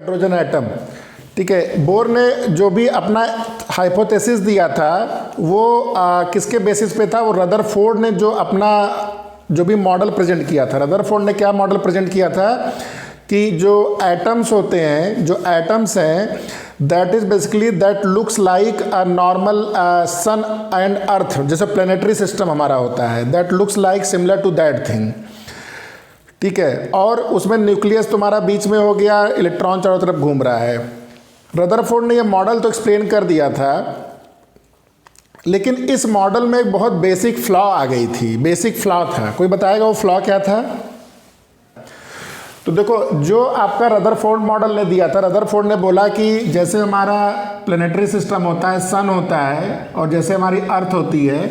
Hydrogen atom. ठीक है, bore ने जो भी अपना हाइपोथेसिस दिया था वो किसके बेसिस पे था? वो रदरफोर्ड ने जो अपना जो भी मॉडल प्रेजेंट किया था। रदरफोर्ड ने क्या मॉडल प्रेजेंट किया था कि जो एटम्स होते हैं, जो एटम्स हैं, that is basically that looks like a normal sun and earth, जैसे प्लेनेटरी सिस्टम हमारा होता है, that looks like similar to that thing. ठीक है, और उसमें न्यूक्लियस तुम्हारा बीच में हो गया, इलेक्ट्रॉन चारों तरफ घूम रहा है। रदरफोर्ड ने ये मॉडल तो एक्सप्लेन कर दिया था, लेकिन इस मॉडल में एक बहुत बेसिक फ्लॉ आ गई थी। बेसिक फ्लॉ था, कोई बताएगा वो फ्लॉ क्या था? तो देखो, जो आपका रदरफोर्ड मॉडल ने दिया था, रदरफोर्ड ने बोला कि जैसे हमारा प्लेनेटरी सिस्टम होता है, सन होता है, और जैसे हमारी अर्थ होती है,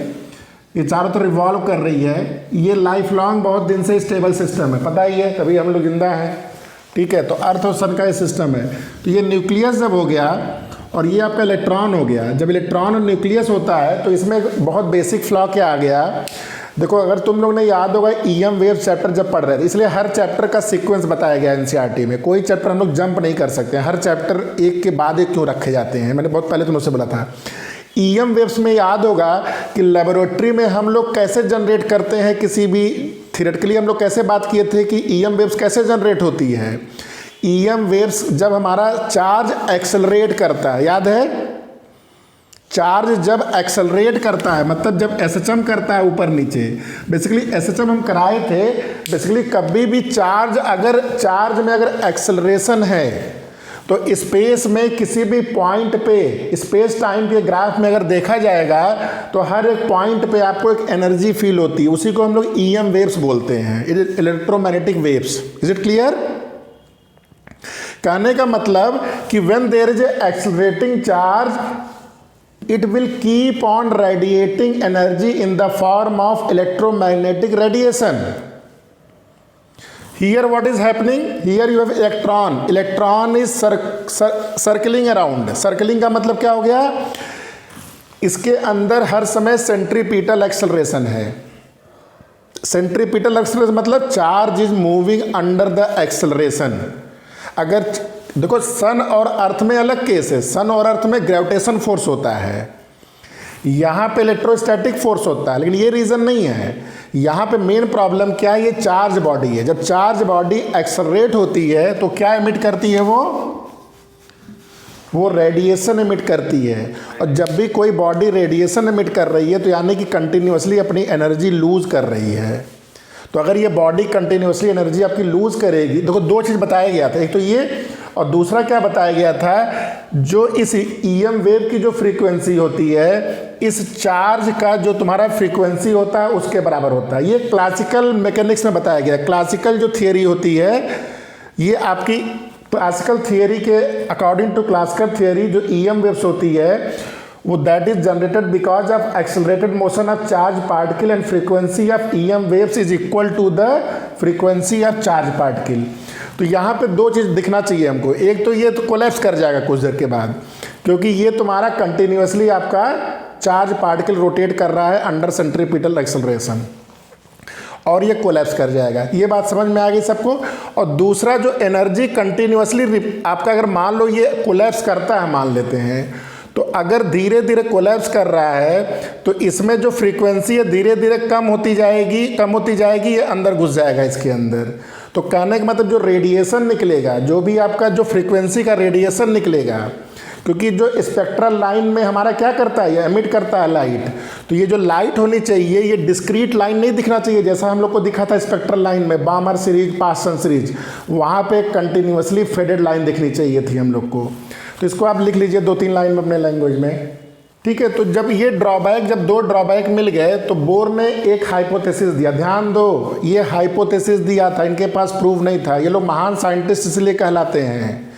ये चारों तरफ रिवॉल्व कर रही है, ये लाइफ लॉन्ग बहुत दिन से स्टेबल सिस्टम है, पता ही है, तभी हम लोग जिंदा हैं। ठीक है, तो अर्थ और सन का ये सिस्टम है। तो ये न्यूक्लियस जब हो गया और ये आपका इलेक्ट्रॉन हो गया, जब इलेक्ट्रॉन और न्यूक्लियस होता है तो इसमें बहुत बेसिक फ्लॉ क्या आ गया? देखो, अगर तुम लोग ने याद होगा ईएम वेव चैप्टर जब पढ़ रहे थे, इसलिए हर चैप्टर का सीक्वेंस बताया गया एनसीईआरटी में। कोई चैप्टर हम लोग जंप नहीं कर सकते, हर चैप्टर एक के बाद एक क्यों रखे जाते हैं, मैंने बहुत पहले तुमसे बोला था। ईएम वेव्स में याद होगा कि लेबोरेटरी में हम लोग कैसे जनरेट करते हैं, किसी भी थियोरेटिकली हम लोग कैसे बात किए थे कि ईएम वेव्स कैसे जनरेट होती है। ईएम वेव्स जब हमारा चार्ज एक्सेलरेट करता है, याद है? चार्ज जब एक्सेलरेट करता है, मतलब जब एसएचएम करता है ऊपर नीचे, बेसिकली एसएचएम हम कराए थे। बेसिकली कभी भी चार्ज में अगर एक्सेलरेशन है तो स्पेस में किसी भी पॉइंट पे, स्पेस टाइम के ग्राफ में अगर देखा जाएगा तो हर एक पॉइंट पे आपको एक एनर्जी फील होती है, उसी को हम लोग ईएम वेव्स बोलते हैं, electromagnetic waves. Is it clear? कहने का मतलब कि when there is a accelerating charge, it will keep on radiating energy in the form of electromagnetic radiation. Here what is happening? Here you have electron. Electron is circling around. Circling का मतलब क्या हो गया? इसके अंदर हर समय centripetal acceleration है। Centripetal acceleration मतलब charge is moving under the acceleration. अगर देखो, सन और अर्थ में अलग केस है। सन और अर्थ में ग्रेविटेशन फोर्स होता है, यहाँ पे इलेक्ट्रोस्टैटिक फोर्स होता है, लेकिन ये रीज़न नहीं है। यहाँ पे मेन प्रॉब्लम क्या है? ये चार्ज बॉडी है। जब चार्ज बॉडी एक्सेलरेट होती है तो क्या एमिट करती है? वो रेडिएशन एमिट करती है। और जब भी कोई बॉडी रेडिएशन एमिट कर रही है तो यानी कि कंटिन्यूसली अपनी एनर्जी लूज कर रही है। तो अगर ये बॉडी कंटिन्यूसली एनर्जी आपकी लूज करेगी, देखो दो चीज़ बताया गया था, एक तो ये, और दूसरा क्या बताया गया था, जो इस ईएम वेव की जो फ्रीक्वेंसी होती है, इस चार्ज का जो तुम्हारा फ्रीक्वेंसी होता है उसके बराबर होता है। ये क्लासिकल मैकेनिक्स में बताया गया। क्लासिकल जो थियरी होती है, ये आपकी क्लासिकल थियरी के अकॉर्डिंग टू क्लासिकल थियरी जो ईएम वेव्स होती है वो that is generated because of accelerated motion of charge particle and frequency of EM waves is equal to the frequency of charge particle. तो यहाँ पे दो चीज़ दिखना चाहिए हमको। एक तो ये तो कोलैप्स कर जाएगा कुछ देर के बाद, क्योंकि ये तुम्हारा कंटिन्यूसली आपका चार्ज पार्टिकल रोटेट कर रहा है अंडर सेंट्रीपिटल एक्सेलरेशन, और ये कोलैप्स कर जाएगा। ये बात समझ में आ गई सबको? और दूसरा, जो एनर्जी कंटिन्यूसली आपका, अगर मान लो ये कोलैप्स करता है, मान लेते हैं, तो अगर धीरे धीरे कोलैप्स कर रहा है तो इसमें जो फ्रीक्वेंसी है धीरे धीरे कम होती जाएगी, ये अंदर घुस जाएगा इसके अंदर। तो कहने का मतलब जो रेडिएशन निकलेगा, जो भी आपका जो फ्रीक्वेंसी का रेडिएशन निकलेगा, क्योंकि जो स्पेक्ट्रल लाइन में हमारा क्या करता है, ये एमिट करता है लाइट, तो ये जो लाइट होनी चाहिए ये डिस्क्रीट लाइन नहीं दिखना चाहिए, जैसा हम लोग को दिखा था स्पेक्ट्रल लाइन में, बामर सीरीज, पाससन सीरीज, वहाँ पे कंटिन्यूसली फेडेड लाइन दिखनी चाहिए थी हम लोग को। तो इसको आप लिख लीजिए 2-3 लाइन में अपने लैंग्वेज में। ठीक है, तो जब ये ड्रॉबैक, जब दो ड्रॉबैक मिल गए तो बोर ने एक हाइपोथेसिस दिया। ध्यान दो, ये हाइपोथेसिस दिया था, इनके पास प्रूफ नहीं था। ये लोग महान साइंटिस्ट इसलिए कहलाते हैं।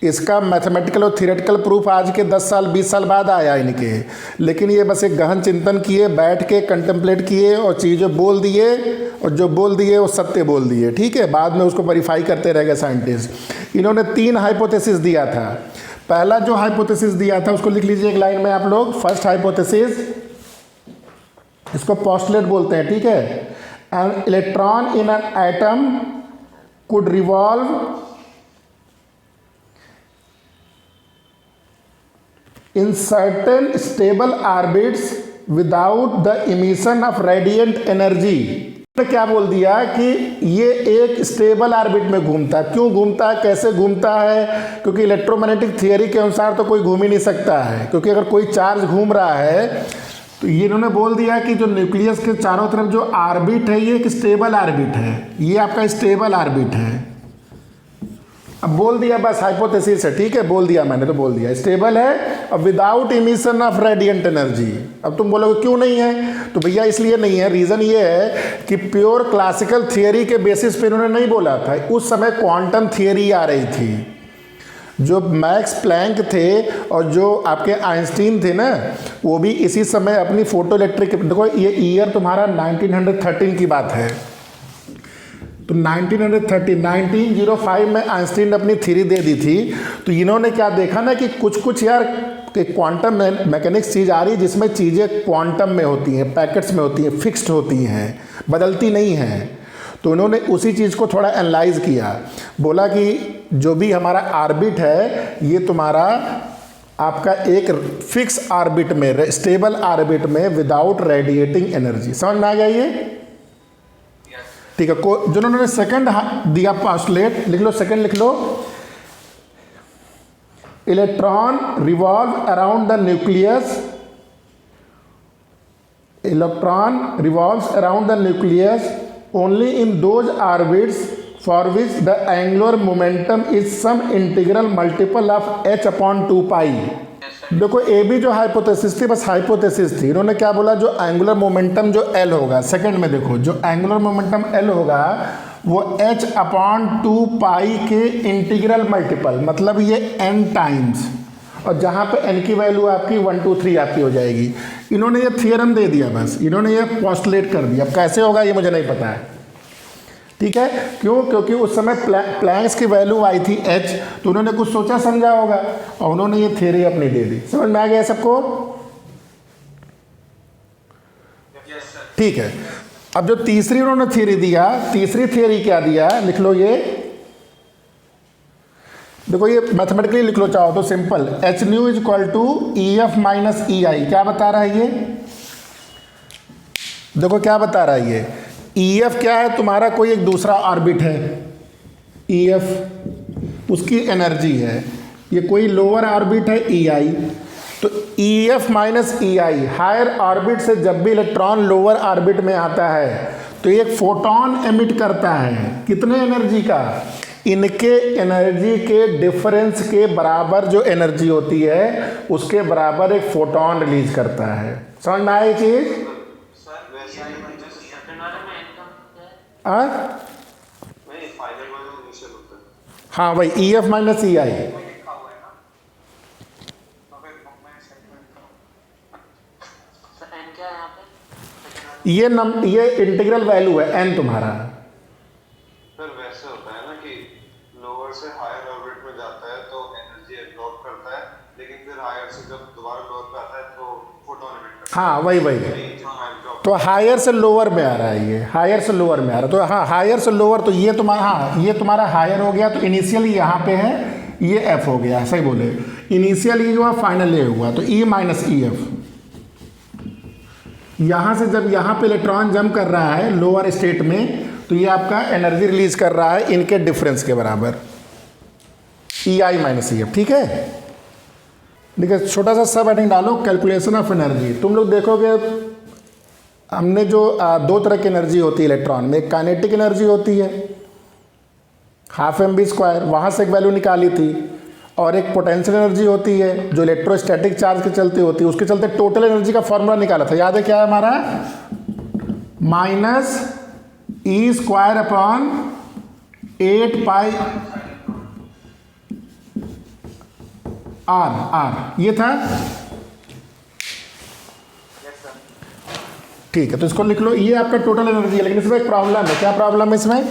इसका मैथमेटिकल और थियोरेटिकल प्रूफ आज के 10 साल 20 साल बाद आया इनके, लेकिन ये बस एक गहन चिंतन किए, बैठ के कंटेम्पलेट किए और चीज़ें बोल दिए, और जो बोल दिए वो सत्य बोल दिए। ठीक है, बाद में उसको वेरीफाई करते रह गए साइंटिस्ट। इन्होंने 3 हाइपोथेसिस दिया था। पहला जो हाइपोथेसिस दिया था उसको लिख लीजिए एक लाइन में आप लोग। फर्स्ट हाइपोथेसिस, इसको पोस्टुलेट बोलते हैं। ठीक है, an electron in an atom could revolve in certain stable orbits without the emission of radiant energy. क्या बोल दिया कि ये एक स्टेबल ऑर्बिट में घूमता है। क्यों घूमता है, कैसे घूमता है? क्योंकि इलेक्ट्रोमैग्नेटिक थियरी के अनुसार तो कोई घूम ही नहीं सकता है, क्योंकि अगर कोई चार्ज घूम रहा है तो ये इन्होंने बोल दिया कि जो न्यूक्लियस के चारों तरफ जो ऑर्बिट है ये एक स्टेबल ऑर्बिट है, ये आपका स्टेबल ऑर्बिट है। अब बोल दिया, बस हाइपोथेसिस है, ठीक है, बोल दिया मैंने, तो बोल दिया स्टेबल है और without emission of radiant energy. अब तुम बोलोगे क्यों नहीं है, तो भैया इसलिए नहीं है, रीज़न ये है कि प्योर क्लासिकल थियरी के बेसिस पे इन्होंने नहीं बोला था। उस समय क्वांटम थियरी आ रही थी। जो मैक्स प्लैंक थे और जो आपके आइंस्टीन थे ना, वो भी इसी समय अपनी फोटो इलेक्ट्रिक, देखो ये ईयर तुम्हारा 1913 की बात है, तो 1905 में आइंस्टीन ने अपनी थ्योरी दे दी थी। तो इन्होंने क्या देखा ना कि कुछ यार कि क्वांटम मैकेनिक्स चीज़ आ रही है जिसमें चीज़ें क्वांटम में होती हैं, पैकेट्स में होती हैं, फिक्स्ड होती हैं, बदलती नहीं हैं। तो इन्होंने उसी चीज़ को थोड़ा एनालाइज किया, बोला कि जो भी हमारा ऑर्बिट है ये तुम्हारा आपका एक फिक्स ऑर्बिट में, स्टेबल ऑर्बिट में विदाउट रेडिएटिंग एनर्जी। समझ में आ गया ये? ठीक है। जो उन्होंने सेकंड दिया पोस्टुलेट, लिख लो, सेकंड लिख लो। Electron revolve around the nucleus, electron revolves around the nucleus only in those orbits for which the angular momentum is some integral multiple of h upon 2 pi। देखो ये भी जो हाइपोथेसिस थी, बस हाइपोथेसिस थी। इन्होंने क्या बोला, जो एंगुलर मोमेंटम जो L होगा, सेकंड में देखो, जो एंगुलर मोमेंटम L होगा वो h अपॉन 2 पाई के इंटीग्रल मल्टीपल, मतलब ये n टाइम्स, और जहाँ पे n की वैल्यू आपकी 1 2 3 आपकी हो जाएगी। इन्होंने ये थियरम दे दिया, बस इन्होंने ये पोस्टुलेट कर दिया। अब कैसे होगा ये मुझे नहीं पता है, ठीक है। क्यों? क्योंकि उस समय प्लैंक्स की वैल्यू आई थी h, तो उन्होंने कुछ सोचा समझा होगा और उन्होंने ये थियरी अपनी दे दी। समझ में आ गया सबको? ठीक है। अब जो तीसरी उन्होंने थियरी दिया, तीसरी थियरी क्या दिया, लिख लो ये, देखो ये मैथमेटिकली लिख लो चाहो तो simple, H nu is equal to E F minus E I. क्या बता रहा है ये? देखो क्या बता रहा है ये, ई एफ क्या है, तुम्हारा कोई एक दूसरा ऑर्बिट है, ई एफ उसकी एनर्जी है, ये कोई लोअर ऑर्बिट है ई आई, तो ई एफ माइनस ई आई, हायर ऑर्बिट से जब भी इलेक्ट्रॉन लोअर ऑर्बिट में आता है तो एक फोटोन एमिट करता है। कितने एनर्जी का? इनके एनर्जी के डिफरेंस के बराबर जो एनर्जी होती है उसके बराबर एक फोटोन रिलीज करता है। समझ में आया चीज? हाँ भाई, ई एफ माइनस ई आई, ये इंटीग्रल वैल्यू है एन तुम्हारा। सर वैसे होता है ना कि लोअर से हायर ऑर्बिट में जाता है तो एनर्जी एब्जॉर्ब करता है, लेकिन फिर हायर से जब दोबारा लोअर पे आता है तो फोटोन एमिट करता है। हाँ वही तो हायर से लोअर में आ रहा है, ये हायर से लोअर में आ रहा है। तो हाँ, हायर से लोअर, तो ये तुम्हारा, हाँ ये तुम्हारा हायर हो गया, तो इनिशियली यहाँ पे है, ये एफ हो गया, सही बोले, इनिशियल ये हुआ, फाइनल ये हुआ, तो ई माइनस ई एफ। यहाँ से जब यहाँ पे इलेक्ट्रॉन जंप कर रहा है लोअर स्टेट में, तो ये आपका एनर्जी रिलीज कर रहा है इनके डिफरेंस के बराबर, ई आई माइनस ई एफ। ठीक है, देखिए छोटा सा सब हेडिंग डालो, कैलकुलेशन ऑफ एनर्जी। तुम लोग देखोगे हमने जो दो तरह की एनर्जी होती है इलेक्ट्रॉन में, एक काइनेटिक एनर्जी होती है हाफ एम बी स्क्वायर, वहाँ से एक वैल्यू निकाली थी, और एक पोटेंशियल एनर्जी होती है जो इलेक्ट्रोस्टैटिक चार्ज के चलते होती है, उसके चलते टोटल एनर्जी का फॉर्मूला निकाला था, याद है क्या है हमारा? माइनस ई स्क्वायर अपॉन 8 पाई आर, ये था। ठीक है, तो इसको लिख लो, ये आपका टोटल एनर्जी है। लेकिन इसमें एक प्रॉब्लम है। क्या प्रॉब्लम है इसमें?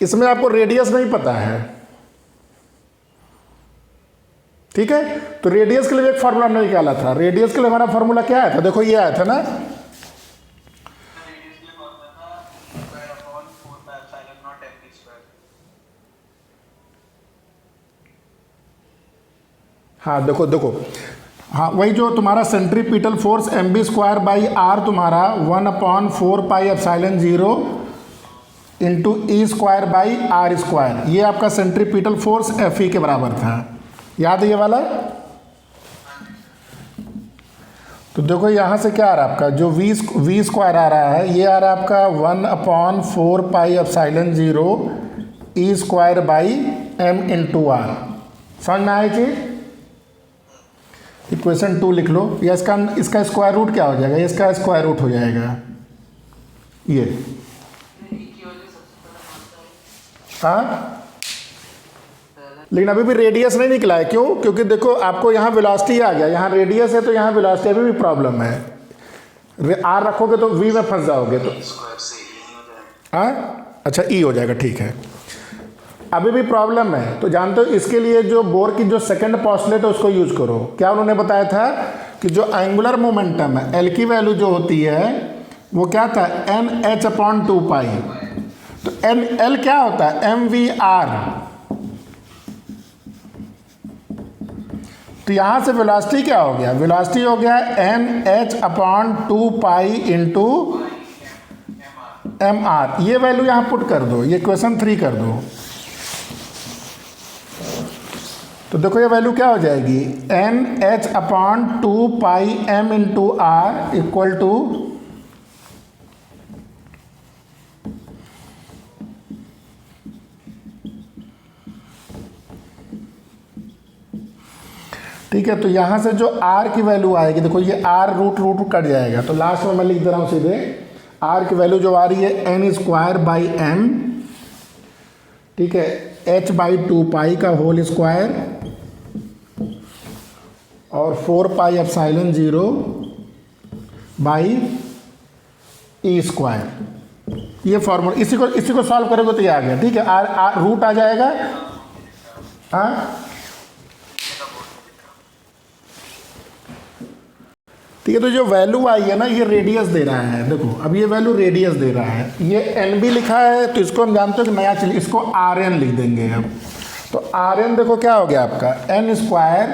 इसमें आपको रेडियस नहीं पता है, ठीक है। तो रेडियस के लिए एक फार्मूला नहीं निकाला था। रेडियस के लिए हमारा फार्मूला क्या आया था? देखो ये आया था ना, हाँ देखो देखो, हाँ वही जो तुम्हारा सेंट्रीपिटल फोर्स mv²/r तुम्हारा 1/4πε0 इंटू E²/r², ये आपका सेंट्रीपिटल फोर्स Fe के बराबर था, याद है ये वाला। तो देखो यहाँ से क्या आ रहा है आपका, जो v² आ रहा है, ये आ रहा है आपका 1/4πε0 E²/m इंटू r। समझ में आया चीज। इक्वेशन 2 लिख लो, या इसका स्क्वायर रूट क्या हो जाएगा, इसका स्क्वायर रूट हो जाएगा ये। हाँ लेकिन अभी भी रेडियस नहीं निकला है, क्यों? क्योंकि देखो आपको यहाँ वेलोसिटी आ गया, यहाँ रेडियस है तो यहाँ वेलोसिटी अभी भी प्रॉब्लम है। आर रखोगे तो वी में फंस जाओगे तो हाँ अच्छा ई हो जाएगा, ठीक है। अभी भी प्रॉब्लम है तो जानते हो, इसके लिए जो बोर की जो सेकंड पोस्टुलेट है उसको यूज करो। क्या उन्होंने बताया था कि जो एंगुलर मोमेंटम है, एल की वैल्यू जो होती है वो क्या था, NH/2π। तो एल क्या होता है, mvr। तो यहां से वेलोसिटी क्या हो गया, वेलोसिटी हो गया NH/2π इंटू mr। ये वैल्यू यहां पुट कर दो, ये क्वेश्चन 3 कर दो। तो देखो ये वैल्यू क्या हो जाएगी, NH/2πm into r equal to ठीक है। तो यहाँ से जो r की वैल्यू आएगी, देखो ये r रूट कट जाएगा, तो लास्ट में मैं लिख दे रहा हूँ सीधे, r की वैल्यू जो आ रही है n²/m, ठीक है, h/2π का होल स्क्वायर और 4πε0 बाई e²। ये फॉर्मूला, इसी को सॉल्व करोगे तो ये आ गया, ठीक है। r रूट आ जाएगा। हाँ ठीक है। तो जो वैल्यू आई है ना, ये रेडियस दे रहा है, देखो अब ये वैल्यू रेडियस दे रहा है, ये NB लिखा है तो इसको हम जानते हो कि नया चीज, इसको RN लिख देंगे अब। तो RN देखो क्या हो गया आपका, n²/m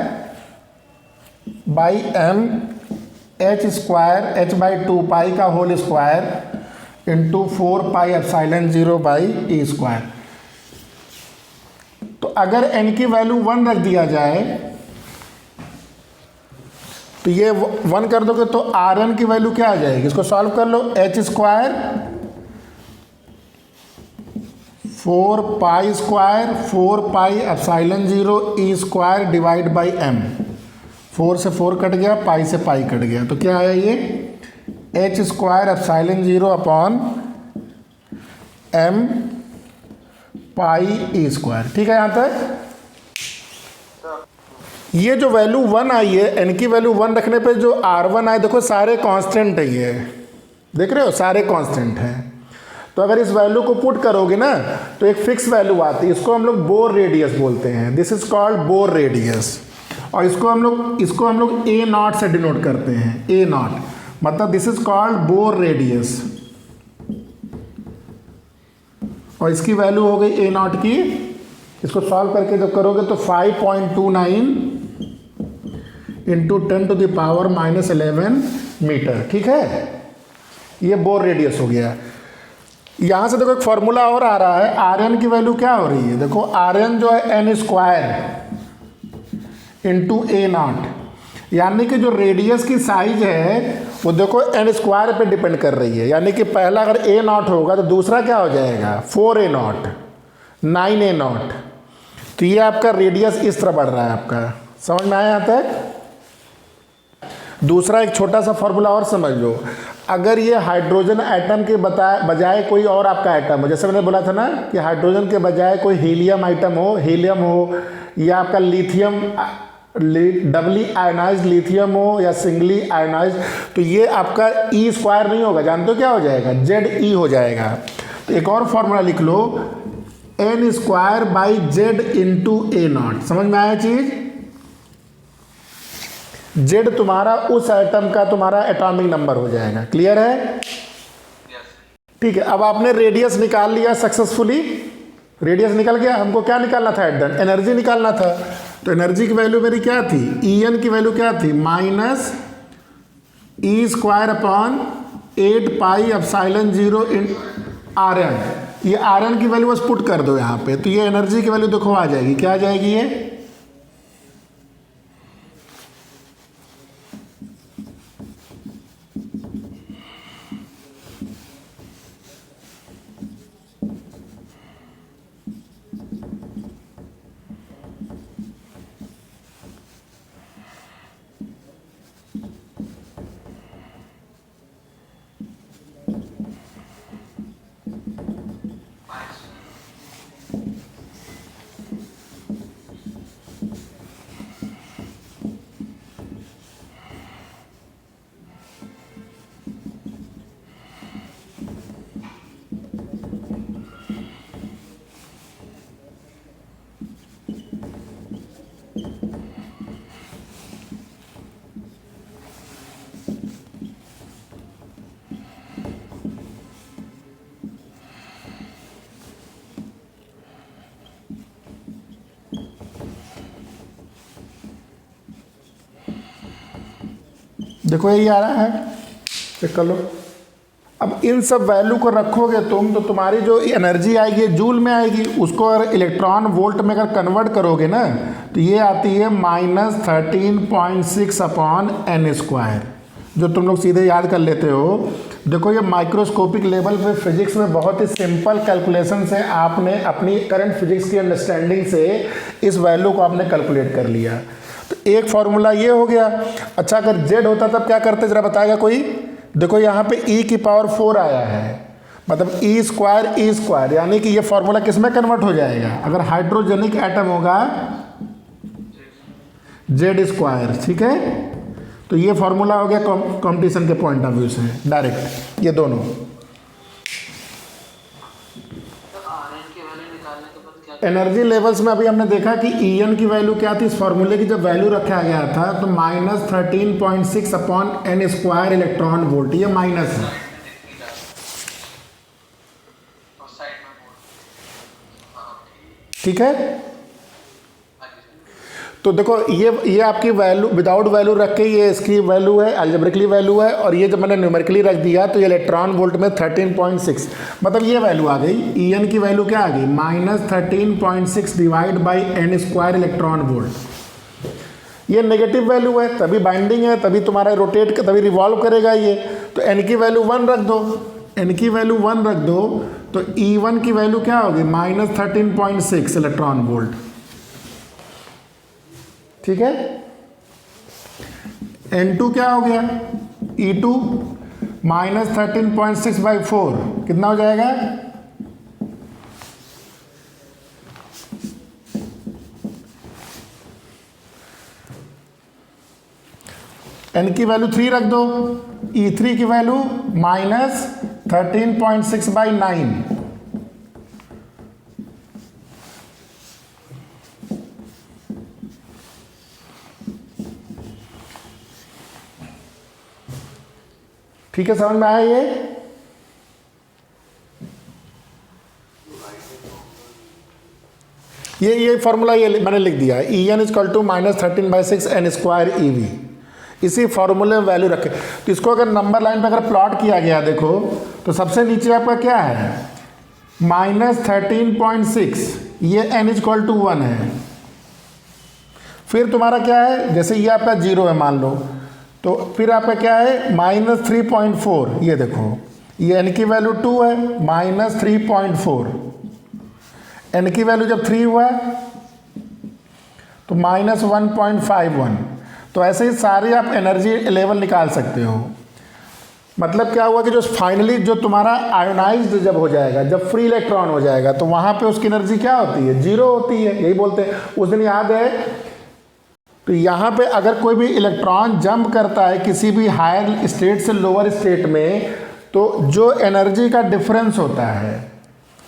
h² का whole square into 4πε0 by e²। तो अगर n की वैल्यू 1 रख दिया जाए तो ये 1 कर दोगे तो Rn की वैल्यू क्या आ जाएगी, इसको सॉल्व कर लो, h² 4π² e² divide by m। 4 से 4 कट गया, पाई से पाई कट गया, तो क्या आया ये h²ε0 अपॉन m पाई e²। ठीक है यहाँ तक। ये जो वैल्यू 1 आई है, n की वैल्यू 1 रखने पे जो R1 आए, देखो सारे कांस्टेंट है, ये देख रहे हो सारे कांस्टेंट हैं। तो अगर इस वैल्यू को पुट करोगे ना तो एक फिक्स वैल्यू आती है, इसको हम लोग बोर रेडियस बोलते हैं, this is called bore radius. और इसको हम लोग A0 से डिनोट करते हैं, A0 मतलब this is called bore radius. और इसकी वैल्यू हो गई A0 की, इसको सॉल्व करके जब करोगे तो 5.29 इंटू 10⁻⁻11 मीटर। ठीक है, ये बोर रेडियस हो गया। यहाँ से देखो एक फॉर्मूला और आ रहा है, Rn की वैल्यू क्या हो रही है, देखो Rn जो है n² इंटू A0, यानी कि जो रेडियस की साइज है वो देखो n² पे डिपेंड कर रही है। यानी कि पहला अगर A0 होगा तो दूसरा क्या हो जाएगा 4A0 9A0। तो ये आपका रेडियस इस तरह बढ़ रहा है आपका, समझ में आया यहाँ तक। दूसरा एक छोटा सा फॉर्मूला और समझ लो, अगर ये हाइड्रोजन एटम के बजाय कोई और आपका एटम हो, जैसे मैंने बोला था ना कि हाइड्रोजन के बजाय कोई हीलियम आइटम हो, हीलियम हो या आपका लिथियम डबली आयोनाइज लिथियम हो या सिंगली आयोनाइज, तो ये आपका E² नहीं होगा, जानते हो क्या हो जाएगा ZE हो जाएगा। तो एक और फॉर्मूला लिख लो n² Z इंटू A0। समझ में आया चीज। Z तुम्हारा उस एटम का तुम्हारा एटॉमिक नंबर हो जाएगा, क्लियर है। ठीक है, अब आपने रेडियस निकाल लिया सक्सेसफुली। रेडियस निकल गया, हमको क्या निकालना था एट द एंड, एनर्जी निकालना था। तो एनर्जी की वैल्यू मेरी क्या थी, ई एन की वैल्यू क्या थी, minus E square upon 8πε0 in R N. ये आर एन की वैल्यू बस पुट कर दो यहाँ पे, तो ये एनर्जी की वैल्यू देखो आ जाएगी, क्या आ जाएगी ये, देखो यही आ रहा है, चेक कर लो। अब इन सब वैल्यू को रखोगे तुम, तो तुम्हारी जो एनर्जी आएगी जूल में आएगी, उसको अगर इलेक्ट्रॉन वोल्ट में अगर कन्वर्ट करोगे ना, तो ये आती है -13.6 अपॉन एन स्क्वायर, जो तुम लोग सीधे याद कर लेते हो। देखो ये माइक्रोस्कोपिक लेवल पे फिजिक्स में बहुत ही सिंपल कैलकुलेशन से आपने अपनी करंट फिजिक्स की अंडरस्टैंडिंग से इस वैल्यू को आपने कैलकुलेट कर लिया। तो एक फॉर्मूला ये हो गया। अच्छा अगर जेड होता तब क्या करते, जरा बताएगा कोई। देखो यहाँ पे e की पावर 4 आया है, मतलब ई स्क्वायर, यानी कि ये फॉर्मूला किस में कन्वर्ट हो जाएगा, अगर हाइड्रोजनिक एटम होगा जेड स्क्वायर, ठीक है। तो ये फॉर्मूला हो गया कंपटीशन के पॉइंट ऑफ व्यू से डायरेक्ट, ये दोनों। एनर्जी लेवल्स में अभी हमने देखा कि ई एन की वैल्यू क्या थी, इस फॉर्मूले की जब वैल्यू रखा गया था तो -13.6 upon n square electron volt, ये माइनस है, ठीक है। तो देखो ये आपकी वैल्यू विदाउट वैल्यू रख के ये इसकी वैल्यू है, अलजेब्रिकली वैल्यू है, और ये जब मैंने न्यूमेरिकली रख दिया तो ये इलेक्ट्रॉन वोल्ट में 13.6, मतलब ये वैल्यू आ गई। ई एन की वैल्यू क्या आ गई, -13.6 divide by n square electron volt. ये नेगेटिव वैल्यू है, तभी बाइंडिंग है, तभी तुम्हारा रोटेट, तभी रिवॉल्व करेगा ये। तो एन की वैल्यू 1 रख दो, एन की वैल्यू 1 रख दो, तो E1 की वैल्यू क्या होगी, -13.6 इलेक्ट्रॉन वोल्ट, ठीक है। N2 क्या हो गया, E2 -13.6/4 कितना हो जाएगा, N की वैल्यू 3 रख दो, E3 की वैल्यू -13.6/9, ठीक है। समझ में आया ये फॉर्मूला ये मैंने लिख दिया, En = -13/6 n स्क्वायर EV, इसी फॉर्मूले में वैल्यू रखे। तो इसको अगर नंबर लाइन पे अगर प्लॉट किया गया देखो, तो सबसे नीचे आपका क्या है, -13.6, ये n = 1 है। फिर तुम्हारा क्या है, जैसे ये आपका 0 है मान लो, तो फिर आपका क्या है -3.4, ये देखो ये n की वैल्यू 2 है, -3.4, n की वैल्यू जब 3 हुआ तो -1.51। तो ऐसे ही सारे आप एनर्जी लेवल निकाल सकते हो। मतलब क्या हुआ कि जो फाइनली जो तुम्हारा आयोनाइज्ड जब हो जाएगा, जब फ्री इलेक्ट्रॉन हो जाएगा, तो वहाँ पे उसकी एनर्जी क्या होती है, 0 होती है, यही बोलते हैं। उस दिन याद है, तो यहाँ पे अगर कोई भी इलेक्ट्रॉन जंप करता है किसी भी हायर स्टेट से लोअर स्टेट में, तो जो एनर्जी का डिफरेंस होता है,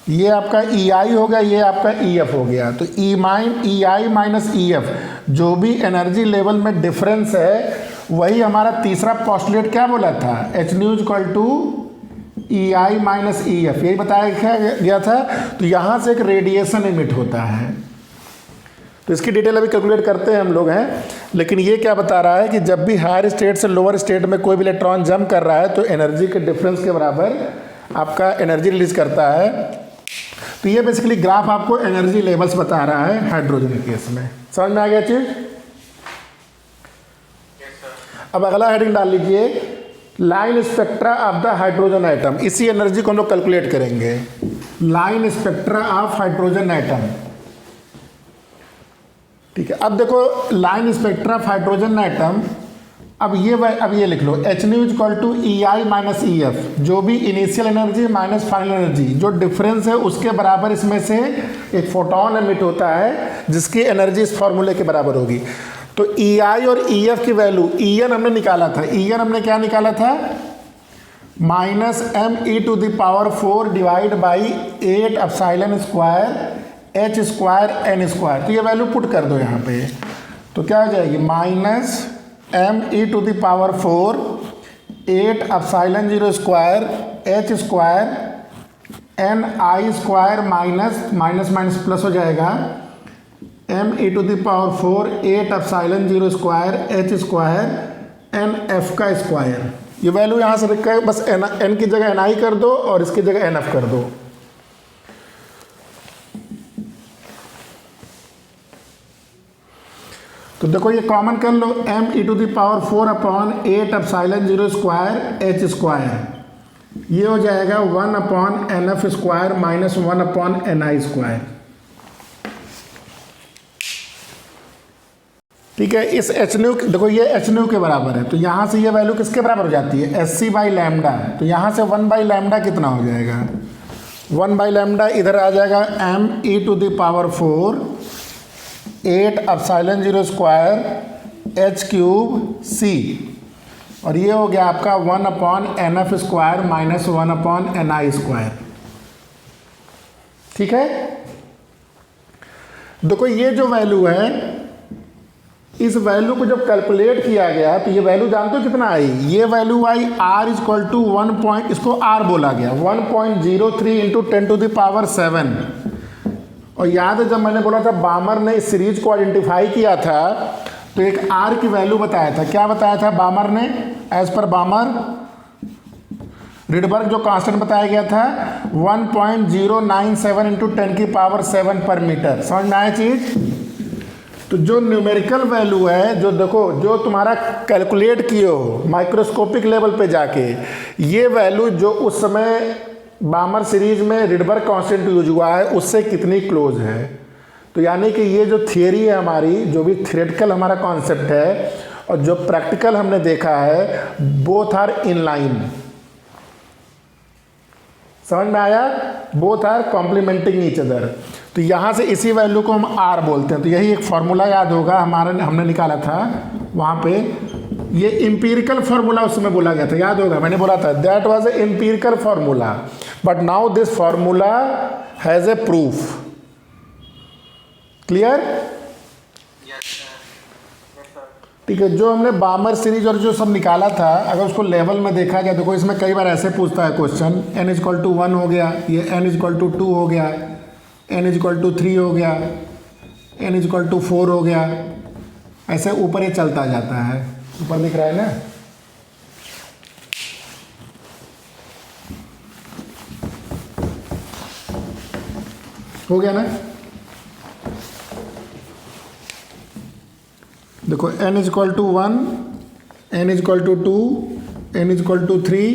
ये आपका EI हो गया, ये आपका EF हो गया। तो EI माइनस EF, जो भी एनर्जी लेवल में डिफरेंस है, वही हमारा तीसरा पोस्टुलेट क्या बोला था, H ν = E I minus E F, यही बताया गया था। तो यहाँ से एक रेडिएशन इमिट होता है, तो इसकी डिटेल अभी कैलकुलेट करते हैं हम लोग हैं। लेकिन ये क्या बता रहा है कि जब भी हायर स्टेट से लोअर स्टेट में कोई भी इलेक्ट्रॉन जंप कर रहा है तो एनर्जी के डिफरेंस के बराबर आपका एनर्जी रिलीज करता है। तो ये बेसिकली ग्राफ आपको एनर्जी लेवल्स बता रहा है हाइड्रोजन के केस में। समझ में आ गया चीज? अब अगला हेडिंग डाल लीजिए, line spectra of the hydrogen atom. इसी एनर्जी को हम लोग कैलकुलेट करेंगे। Line spectra of hydrogen atom, ठीक है। अब देखो line spectra of hydrogen atom, अब ये लिख लो H nu equal to E I minus E F, जो भी initial energy minus final energy, जो डिफरेंस है उसके बराबर इसमें से एक फोटोन एमिट होता है जिसकी एनर्जी इस फॉर्मूले के बराबर होगी। तो ई आई और ई एफ की वैल्यू, ई एन हमने निकाला था, ई एन हमने क्या निकाला था, minus m E to the power 4 divide by 8 epsilon square H square n square. तो ये वैल्यू पुट कर दो यहाँ पे, तो क्या हो जाएगी, minus m E to the power 4 8 epsilon 0 square H square n I square minus minus minus plus हो जाएगा M E to the power 4 8 epsilon 0 square H square n f का स्क्वायर। ये वैल्यू यहाँ से रख कर बस एन की जगह एन आई कर दो और इसकी जगह एन एफ कर दो। तो देखो ये कॉमन कर लो, M E to the power 4 upon 8 epsilon 0 square H square, ये हो जाएगा 1 upon N F square minus 1 upon N आई स्क्वायर। ठीक है, इस एच न्यू, देखो ये एच न्यू के बराबर है, तो यहाँ से ये वैल्यू किसके बराबर हो जाती है, एस सी बाई लैम्डा। तो यहाँ से 1 बाई लैम्डा कितना हो जाएगा, 1 बाई लैम्डा इधर आ जाएगा M E to the power 4 8 epsilon 0 square H cube C, और ये हो गया आपका 1 upon N F square minus 1 upon N आई स्क्वायर। ठीक है, देखो ये जो वैल्यू है, इस वैल्यू को जब कैलकुलेट किया गया तो ये वैल्यू जानते हो कितना आई, ये वैल्यू आई आर इक्वल टू 1 पॉइंट, इसको आर बोला गया 1.03 इंटू 10 टू द पावर 7। और याद है जब मैंने बोला था बामर ने इस सीरीज को आइडेंटिफाई किया था तो एक आर की वैल्यू बताया था, क्या बताया था बामर ने, एज पर बामर रिडबर्ग जो कांस्टेंट बताया गया था 1.097 इंटू 10 की पावर 7 पर मीटर। समझ में आया चीज? तो जो न्यूमेरिकल वैल्यू है, जो देखो जो तुम्हारा कैलकुलेट किए हो माइक्रोस्कोपिक लेवल पे जाके, ये वैल्यू जो उस समय बामर सीरीज में रिडबर्ग कांस्टेंट यूज हुआ है उससे कितनी क्लोज है। तो यानी कि ये जो थियरी है हमारी, जो भी थ्योरेटिकल हमारा कॉन्सेप्ट है और जो प्रैक्टिकल हमने देखा है, बोथ आर इन लाइन। समझ में आया? Both are complementing each other. तो यहाँ से इसी वैल्यू को हम आर बोलते हैं। तो यही एक फॉर्मूला याद होगा हमने निकाला था वहाँ पे, ये इंपीरिकल फार्मूला उस समय बोला गया था, याद होगा मैंने बोला था that was a empirical formula but now this formula has a proof. Clear? ठीक है, जो हमने बामर सीरीज और जो सब निकाला था, अगर उसको लेवल में देखा जाए, देखो इसमें कई बार ऐसे पूछता है क्वेश्चन, n इक्वल टू 1 हो गया, ये n इक्वल टू 2 हो गया, n इक्वल टू 3 हो गया, n इक्वल टू 4 हो गया, ऐसे ऊपर ये चलता जाता है। ऊपर दिख रहा है ना? हो गया ना? देखो n equal to 1, n equal to 2, n equal to 3,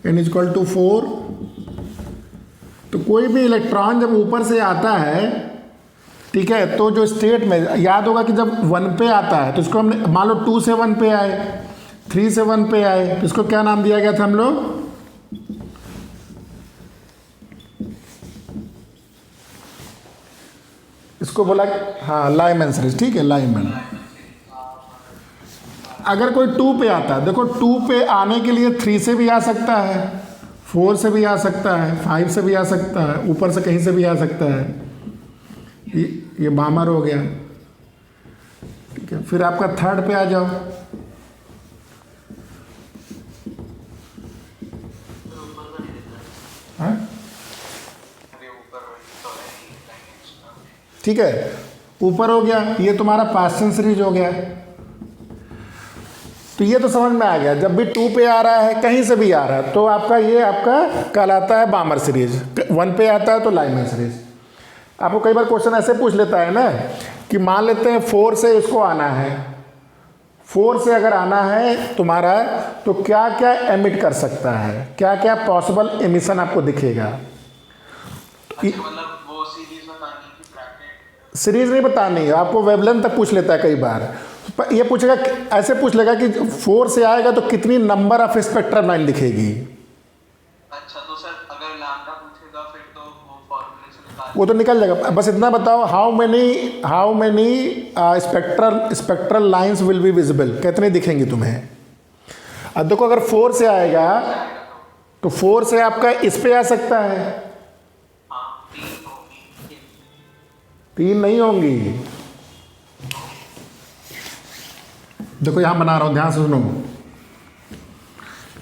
n equal to 4। तो कोई भी इलेक्ट्रॉन जब ऊपर से आता है, ठीक है, तो जो स्टेट में याद होगा कि जब 1 पे आता है तो इसको हमने मान लो 2 से 1 पे आए, 3 से 1 पे आए, तो इसको क्या नाम दिया गया था हम लोग, इसको बोला, हाँ लाइमैन सीरीज। ठीक है, लाइमैन। अगर कोई 2 पे आता है, देखो 2 पे आने के लिए 3 से भी आ सकता है, 4 से भी आ सकता है, 5 से भी आ सकता है, ऊपर से कहीं से भी आ सकता है। ये बामर हो गया। ठीक है, फिर आपका 3rd पे आ जाओ, ठीक है, ऊपर हो गया, ये तुम्हारा पास्चन सीरीज हो गया। तो ये तो समझ में आ गया, जब भी 2 पे आ रहा है, कहीं से भी आ रहा है, तो आपका ये आपका कहलाता है बामर सीरीज। 1 पे आता है तो लाइमैन सीरीज। आपको कई बार क्वेश्चन ऐसे पूछ लेता है ना कि मान लेते हैं 4 से इसको आना है, 4 से अगर आना है तुम्हारा, तो क्या क्या एमिट कर सकता है, क्या क्या पॉसिबल एमिशन आपको दिखेगा। मतलब वो सीरीज बतानी कि ब्रैकेट सीरीज नहीं बतानी है आपको, वेवलेंथ तक पूछ लेता है कई बार। ये पूछेगा, ऐसे पूछ लेगा कि 4 से आएगा तो कितनी नंबर ऑफ स्पेक्ट्रम लाइन दिखेगी। अच्छा, तो सर अगर लैम्डा पूछेगा फिर तो वो फॉर्मूले से निकाल वो तो निकल जाएगा, बस इतना बताओ, how many spectral lines will be visible, कितने दिखेंगी तुम्हें। अब देखो, अगर 4 से आएगा तो 4 से आपका इस पे आ सकता है, हाँ 3 होगी। 3 नहीं होंगी। देखो यहां बना रहा हूं, ध्यान से सुनो।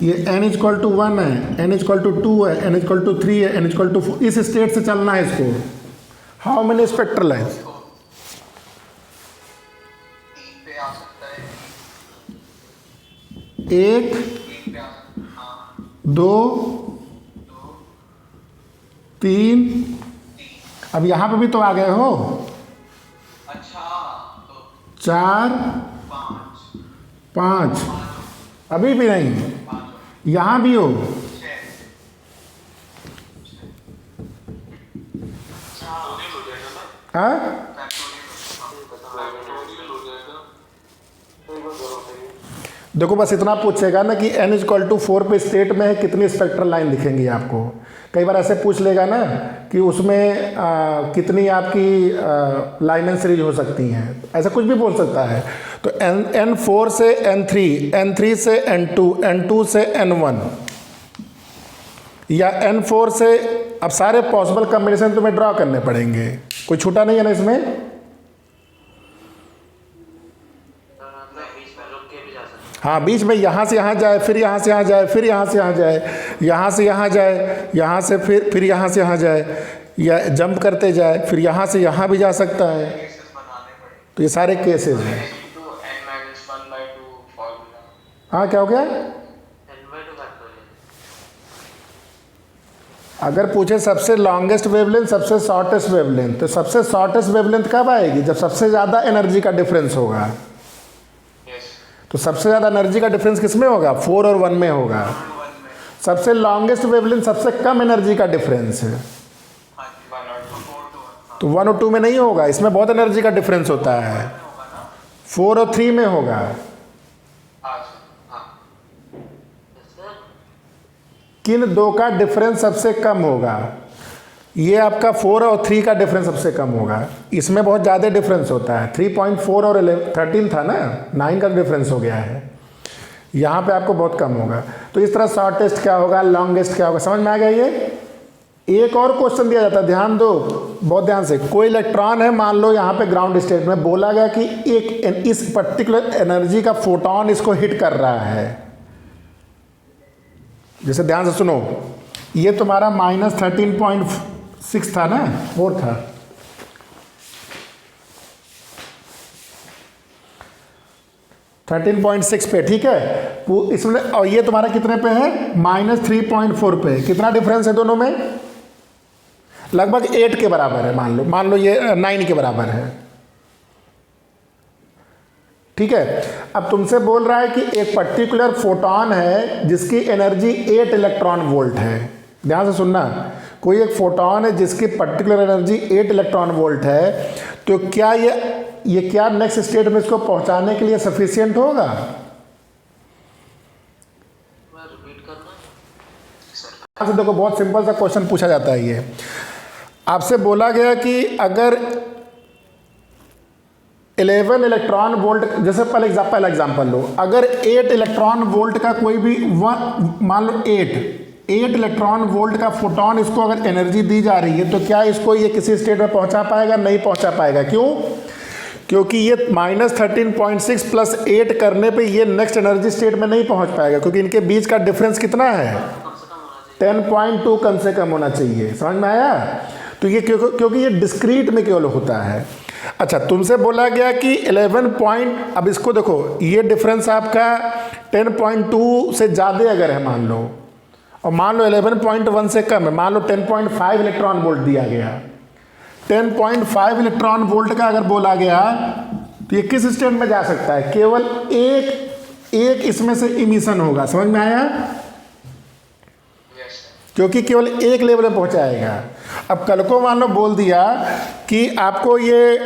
ये n इक्वल टू 1 है, n इक्वल टू 2 है, n इक्वल टू 3 है, n इक्वल टू 4, इस स्टेट से चलना है इसको। How many spectral lines. 3 पे आ सकता है, 1 3 पे आ सकता है, हाँ 2 2 3। 3। अब यहां पे भी तो आ गए हो। अच्छा, तो 4 5 5, अभी भी नहीं, 5 यहां भी हो। 6 हाँ, देखो बस इतना पूछेगा ना कि n इक्वल टू 4 पे स्टेट में है, कितनी स्पेक्ट्रल लाइन दिखेंगी आपको। कई बार ऐसे पूछ लेगा ना कि उसमें कितनी आपकी लाइमैन सीरीज हो सकती हैं, ऐसा कुछ भी बोल सकता है। तो n4 से n3, n3 से n2, n2 से n1, या n4 से, अब सारे पॉसिबल कॉम्बिनेशन तुम्हें ड्रॉ करने पड़ेंगे, कोई छूटा नहीं है ना इसमें। हाँ, बीच में यहाँ से यहाँ जाए, फिर यहाँ से यहाँ जाए, फिर यहाँ से यहाँ जाए, यहाँ से यहाँ जाए, यहाँ से फिर यहाँ से यहाँ जाए, या जंप करते जाए, फिर यहाँ से यहाँ भी जा सकता है। तो ये सारे केसेस हैं। हाँ, क्या हो गया। अगर पूछे सबसे लॉन्गेस्ट वेवलेंथ, सबसे शॉर्टेस्ट वेवलेंथ, तो सबसे शॉर्टेस्ट वेवलेंथ कब आएगी, जब सबसे ज़्यादा एनर्जी का डिफरेंस होगा। तो सबसे ज़्यादा एनर्जी का डिफरेंस किस में होगा, 4 और 1 में होगा। सबसे लॉन्गेस्ट वेवलेंथ, सबसे कम एनर्जी का डिफरेंस है, तो 1 और 2 में नहीं होगा, इसमें बहुत एनर्जी का डिफरेंस होता है, 4 और 3 में होगा। किन दो का डिफरेंस सबसे कम होगा, ये आपका 4 और 3 का डिफरेंस सबसे कम होगा। इसमें बहुत ज़्यादा डिफरेंस होता है, 3.4 और 13 था ना, 9 का डिफरेंस हो गया है। यहाँ पे आपको बहुत कम होगा। तो इस तरह शॉर्टेस्ट क्या होगा, लॉन्गेस्ट क्या होगा, समझ में आ गया। ये एक और क्वेश्चन दिया जाता है, ध्यान दो बहुत ध्यान से। कोई इलेक्ट्रॉन है, मान लो यहाँ पे ग्राउंड स्टेट में, बोला गया कि एक इस पर्टिकुलर एनर्जी का फोटोन इसको हिट कर रहा है। जैसे ध्यान से सुनो, ये तुम्हारा -13.6 था ना, 4 था, -13.6 पे, ठीक है। इसमें, और ये तुम्हारा कितने पे है, -3.4 पे। कितना डिफरेंस है दोनों में, लगभग 8 के बराबर है। मान लो ये 9 के बराबर है, ठीक है। अब तुमसे बोल रहा है कि एक पर्टिकुलर फोटोन है जिसकी एनर्जी 8 इलेक्ट्रॉन वोल्ट है। ध्यान से सुनना, कोई एक फोटोन है जिसकी पर्टिकुलर एनर्जी 8 इलेक्ट्रॉन वोल्ट है, तो क्या ये क्या नेक्स्ट स्टेट में इसको पहुंचाने के लिए सफिशिएंट होगा। देखो बहुत सिंपल सा क्वेश्चन पूछा जाता है। ये आपसे बोला गया कि अगर 11 इलेक्ट्रॉन वोल्ट, जैसे पहले एग्जांपल लो, अगर 8 इलेक्ट्रॉन वोल्ट का कोई भी मान लो 8 इलेक्ट्रॉन वोल्ट का फोटोन, इसको अगर एनर्जी दी जा रही है, तो क्या इसको ये किसी स्टेट में पहुंचा पाएगा, नहीं पहुंचा पाएगा। क्यों, क्योंकि ये -13.6 + 8 करने पे ये नेक्स्ट एनर्जी स्टेट में नहीं पहुंच पाएगा, क्योंकि इनके बीच का डिफरेंस कितना है, 10.2 कम से कम होना चाहिए। समझ में आया। तो ये क्योंकि ये डिस्क्रीट में केवल होता है। अच्छा, तुमसे बोला गया कि 11 पॉइंट, अब इसको देखो, ये डिफरेंस आपका 10.2 से ज़्यादा अगर है मान लो, और मान लो 11.1 से कम है, मान लो 10.5 इलेक्ट्रॉन वोल्ट दिया गया, 10.5 इलेक्ट्रॉन वोल्ट का अगर बोला गया तो ये किस स्टेट में जा सकता है? केवल एक इसमें से इमिशन होगा। समझ में आया? क्योंकि केवल एक लेवल में पहुंचाएगा। अब कल को मान लो बोल दिया कि आपको ये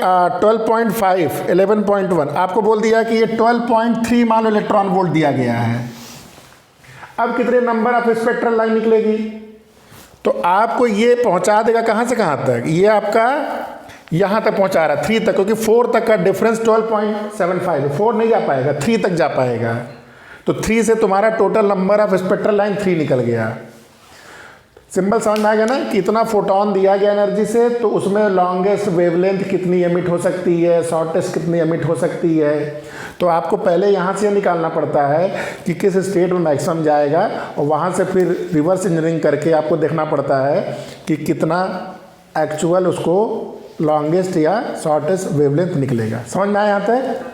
12.5 11.1 आपको बोल दिया कि ये 12.3 मान लो इलेक्ट्रॉन वोल्ट दिया गया है। अब कितने नंबर ऑफ स्पेक्ट्रल लाइन निकलेगी? तो आपको ये पहुंचा देगा कहाँ से कहाँ तक? ये आपका यहाँ तक पहुंचा रहा है 3 तक, क्योंकि 4 तक का डिफरेंस 12.75 है, 4 नहीं जा पाएगा, 3 तक जा पाएगा। तो 3 से तुम्हारा total number of spectral line 3 निकल गया। सिंबल समझ में आ गया ना कि इतना फोटोन दिया गया एनर्जी से, तो उसमें लॉन्गेस्ट वेवलेंथ कितनी एमिट हो सकती है, शॉर्टेस्ट कितनी एमिट हो सकती है। तो आपको पहले यहाँ से निकालना पड़ता है कि किस स्टेट में मैक्सिमम जाएगा, और वहाँ से फिर रिवर्स इंजीनियरिंग करके आपको देखना पड़ता है कि कितना एक्चुअल उसको लॉन्गेस्ट या शॉर्टेस्ट वेवलेंथ निकलेगा। समझ में आया यहाँ तक?